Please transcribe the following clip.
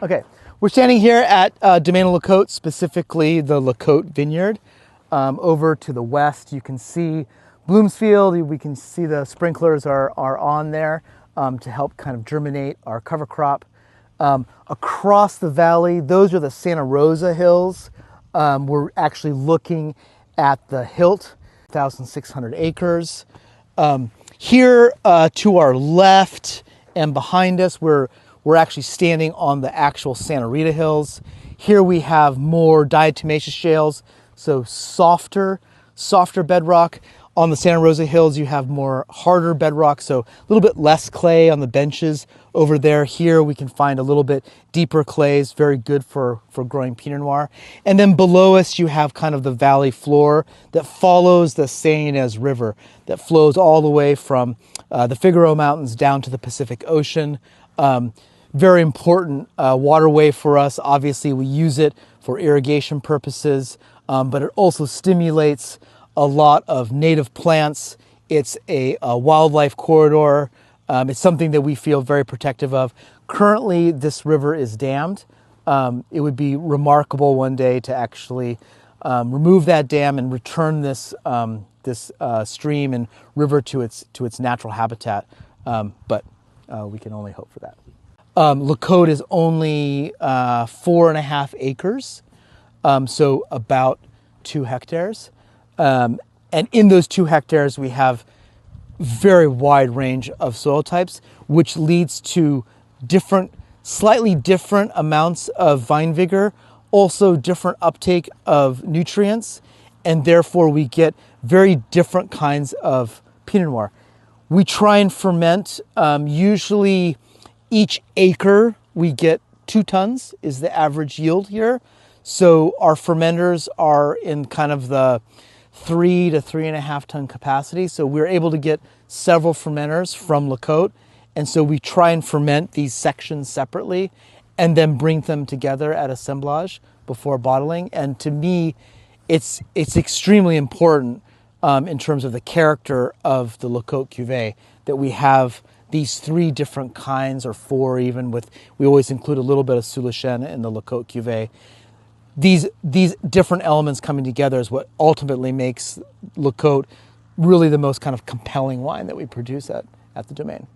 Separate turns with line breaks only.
Okay, we're standing here at Domaine La Côte, specifically the La Côte Vineyard. Over to the west, you can see Bloomsfield. We can see the sprinklers are on there to help kind of germinate our cover crop. Across the valley, those are the Santa Rosa Hills. We're actually looking at the Hilt, 1,600 acres. Here to our left and behind us, we're actually standing on the actual Santa Rita Hills. Here we have more diatomaceous shales, so softer bedrock. On the Santa Rosa Hills, you have more harder bedrock, so a little bit less clay on the benches over there. Here we can find a little bit deeper clays, very good for growing Pinot Noir. And then below us, you have kind of the valley floor that follows the St. Ynez River that flows all the way from the Figaro Mountains down to the Pacific Ocean. Very important waterway for us. Obviously, we use it for irrigation purposes, but it also stimulates a lot of native plants. It's a wildlife corridor. It's something that we feel very protective of. Currently, this river is dammed. It would be remarkable one day to actually remove that dam and return this stream and river to its natural habitat. But we can only hope for that. La Côte is only 4.5 acres, so about 2 hectares. And in those 2 hectares, we have very wide range of soil types, which leads to slightly different amounts of vine vigor, also different uptake of nutrients, and therefore we get very different kinds of Pinot Noir. We try and ferment, usually each acre we get 2 tons is the average yield here. So our fermenters are in kind of the 3 to 3.5 ton capacity. So we're able to get several fermenters from La Côte. And so we try and ferment these sections separately and then bring them together at assemblage before bottling. And to me, it's extremely important in terms of the character of the La Côte cuvée that we have these 3 different kinds, or 4 even, we always include a little bit of sous la chaîne in the La Côte cuvée. These different elements coming together is what ultimately makes La Côte really the most kind of compelling wine that we produce at the Domaine.